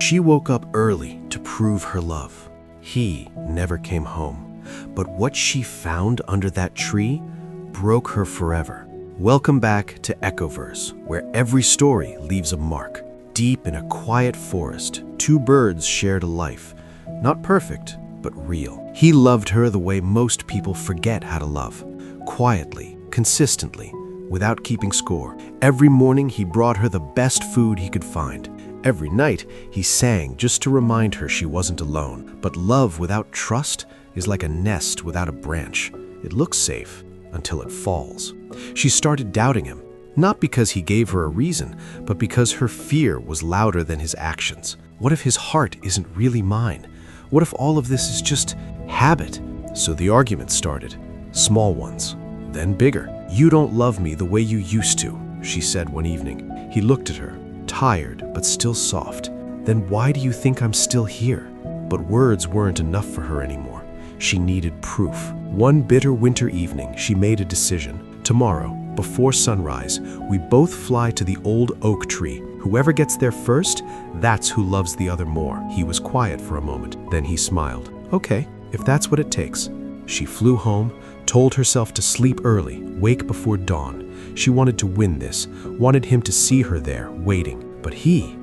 She woke up early to prove her love. He never came home, but what she found under that tree broke her forever. Welcome back to EchoVerse, where every story leaves a mark. Deep in a quiet forest, two birds shared a life. Not perfect, but real. He loved her the way most people forget how to love. Quietly, consistently, without keeping score. Every morning he brought her the best food he could find. Every night he sang just to remind her she wasn't alone. But love without trust is like a nest without a branch. It looks safe until it falls. She started doubting him, not because he gave her a reason, but because her fear was louder than his actions. What if his heart isn't really mine? What if all of this is just habit? So the argument started. Small ones, then bigger. "You don't love me the way you used to," she said one evening. He looked at her, tired but still soft. "Then why do you think I'm still here?" But words weren't enough for her anymore. She needed proof. One bitter winter evening, she made a decision. Tomorrow, before sunrise, we both fly to the old oak tree. Whoever gets there first, that's who loves the other more. He was quiet for a moment. Then he smiled. "Okay, if that's what it takes." She flew home, told herself to sleep early, wake before dawn. She wanted to win this, wanted him to see her there, waiting. But he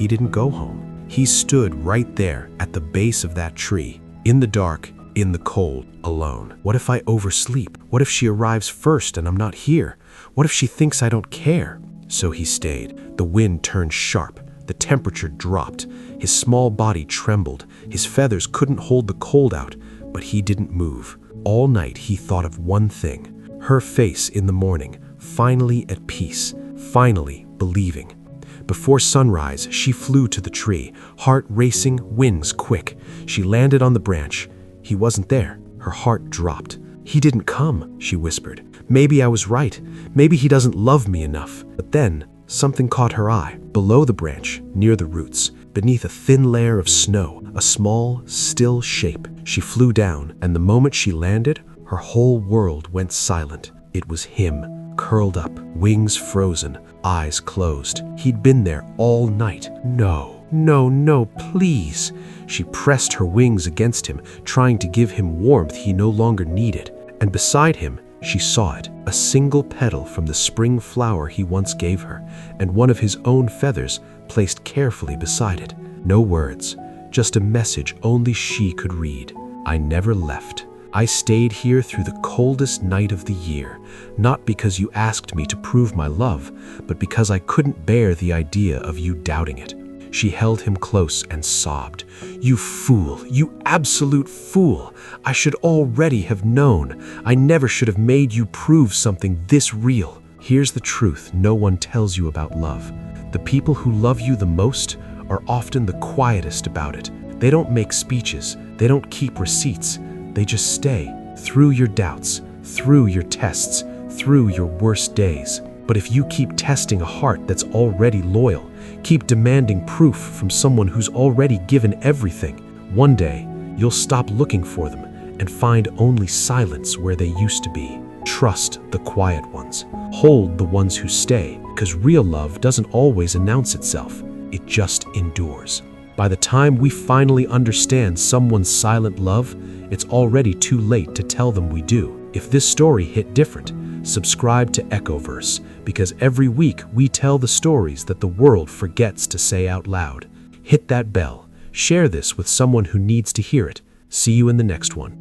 didn't go home. He stood right there at the base of that tree, in the dark, in the cold, alone. What if I oversleep? What if she arrives first and I'm not here? What if she thinks I don't care? So he stayed. The wind turned sharp. The temperature dropped. His small body trembled. His feathers couldn't hold the cold out, but he didn't move. All night he thought of one thing. Her face in the morning, finally at peace, finally believing. Before sunrise, she flew to the tree, heart racing, wings quick. She landed on the branch. He wasn't there. Her heart dropped. "He didn't come," she whispered. "Maybe I was right. Maybe he doesn't love me enough." But then, something caught her eye. Below the branch, near the roots, beneath a thin layer of snow, a small, still shape. She flew down, and the moment she landed, her whole world went silent. It was him, curled up, wings frozen, eyes closed. He'd been there all night. "No, no, no, please." She pressed her wings against him, trying to give him warmth he no longer needed. And beside him, she saw it, a single petal from the spring flower he once gave her, and one of his own feathers placed carefully beside it. No words, just a message only she could read. "I never left. I stayed here through the coldest night of the year, not because you asked me to prove my love, but because I couldn't bear the idea of you doubting it." She held him close and sobbed. "You fool, you absolute fool. I should already have known. I never should have made you prove something this real." Here's the truth no one tells you about love. The people who love you the most are often the quietest about it. They don't make speeches. They don't keep receipts. They just stay through your doubts, through your tests, through your worst days. But if you keep testing a heart that's already loyal, keep demanding proof from someone who's already given everything, one day you'll stop looking for them and find only silence where they used to be. Trust the quiet ones. Hold the ones who stay, because real love doesn't always announce itself. It just endures. By the time we finally understand someone's silent love, it's already too late to tell them we do. If this story hit different, subscribe to EchoVerse, because every week we tell the stories that the world forgets to say out loud. Hit that bell. Share this with someone who needs to hear it. See you in the next one.